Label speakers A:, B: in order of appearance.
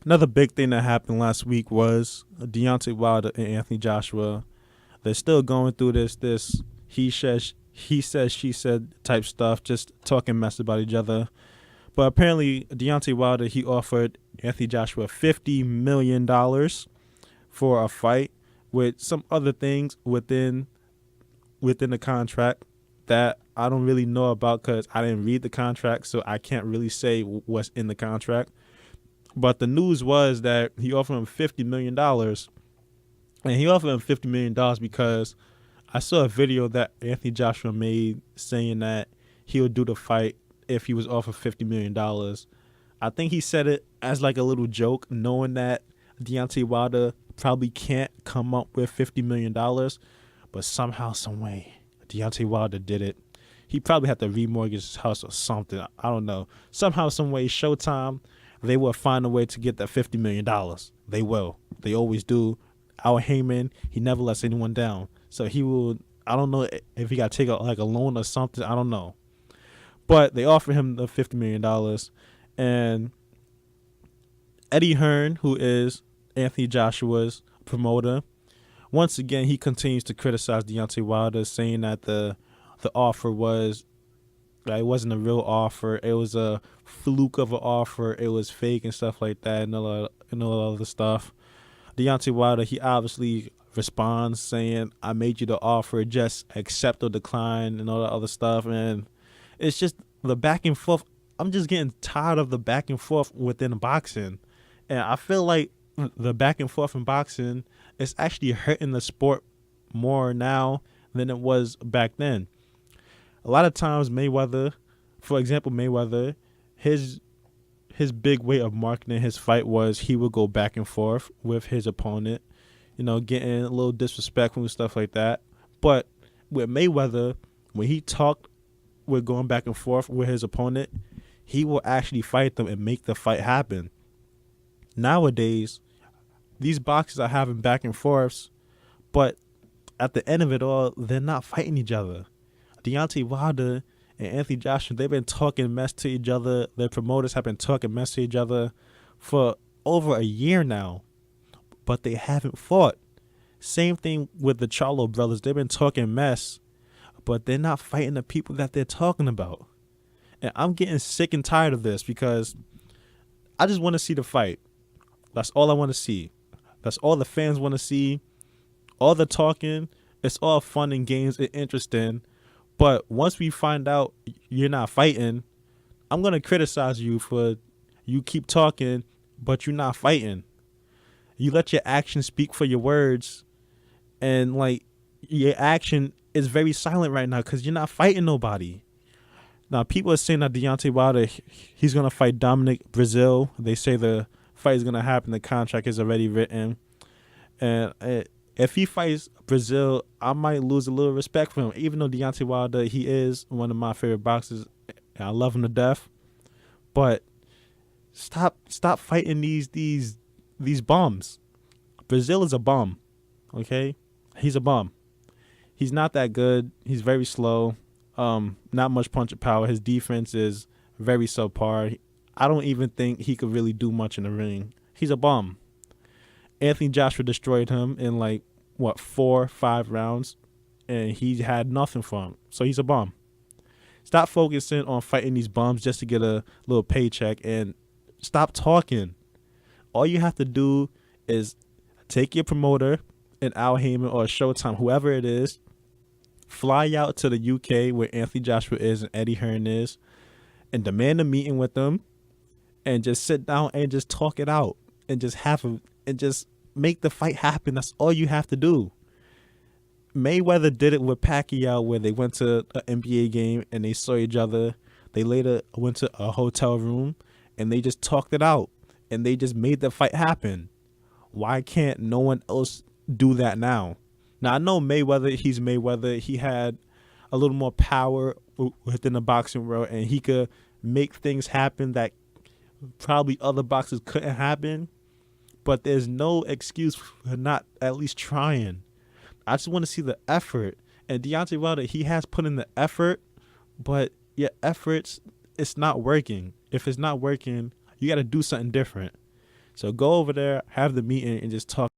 A: Another big thing that happened last week was Deontay Wilder and Anthony Joshua. They're still going through this he says she said type stuff, just talking mess about each other. But apparently Deontay Wilder, he offered Anthony Joshua $50 million for a fight with some other things within the contract that I don't really know about because I didn't read the contract, so I can't really say what's in the contract. But the news was that he offered him $50 million, and he offered him $50 million because I saw a video that Anthony Joshua made saying that he would do the fight if he was offered $50 million. I think he said it as like a little joke, knowing that Deontay Wilder probably can't come up with $50 million, but somehow, some way, Deontay Wilder did it. He probably had to remortgage his house or something. I don't know. Somehow, some way, Showtime, they will find a way to get that $50 million. They will. They always do. Our Heyman, he never lets anyone down. So he will. I don't know if he got to take like a loan or something. I don't know. But they offer him the $50 million, and Eddie Hearn, who is Anthony Joshua's promoter, once again he continues to criticize Deontay Wilder, saying that the offer was that it wasn't a real offer. It was a fluke of an offer. It was fake and stuff like that, and all other stuff. Deontay Wilder, he obviously responds saying, "I made you the offer, just accept or decline," and all that other stuff. And it's just the back and forth. I'm just getting tired of the back and forth within boxing, and I feel like the back and forth in boxing is actually hurting the sport more now than it was back then. A lot of times Mayweather, for example, his big way of marketing his fight was he would go back and forth with his opponent, getting a little disrespectful and stuff like that. But with Mayweather, when he talked with going back and forth with his opponent, he will actually fight them and make the fight happen. Nowadays, these boxers are having back and forths, but at the end of it all, they're not fighting each other. Deontay Wilder and Anthony Joshua, they've been talking mess to each other. Their promoters have been talking mess to each other for over a year now, but they haven't fought. Same thing with the Charlo brothers. They've been talking mess, but they're not fighting the people that they're talking about. And I'm getting sick and tired of this because I just want to see the fight. That's all I want to see. That's all the fans want to see. All the talking, it's all fun and games and interesting. But once we find out you're not fighting, I'm going to criticize you for you keep talking, but you're not fighting. You let your actions speak for your words, and like your action is very silent right now because you're not fighting nobody. Now, people are saying that Deontay Wilder, he's going to fight Dominic Breazele. They say the fight is going to happen. The contract is already written. And if he fights Breazele, I might lose a little respect for him. Even though Deontay Wilder, he is one of my favorite boxers, and I love him to death. But stop fighting these bums. Breazele is a bum. Okay, he's a bum. He's not that good. He's very slow. Not much punch power. His defense is very subpar. I don't even think he could really do much in the ring. He's a bum. Anthony Joshua destroyed him in 4-5 rounds, and he had nothing for him. So he's a bum. Stop focusing on fighting these bums just to get a little paycheck, and stop talking. All you have to do is take your promoter and Al Heyman or Showtime, whoever it is, fly out to the UK where Anthony Joshua is and Eddie Hearn is, and demand a meeting with them, and just sit down and just talk it out, and just just make the fight happen. That's all you have to do. Mayweather did it with Pacquiao, where they went to an NBA game and they saw each other. They later went to a hotel room and they just talked it out and they just made the fight happen. Why can't no one else do that now? Now, I know Mayweather, he's Mayweather. He had a little more power within the boxing world, and he could make things happen that probably other boxers couldn't happen. But there's no excuse for not at least trying. I just want to see the effort. And Deontay Wilder, he has put in the effort, but your efforts, it's not working. If it's not working, you got to do something different. So go over there, have the meeting, and just talk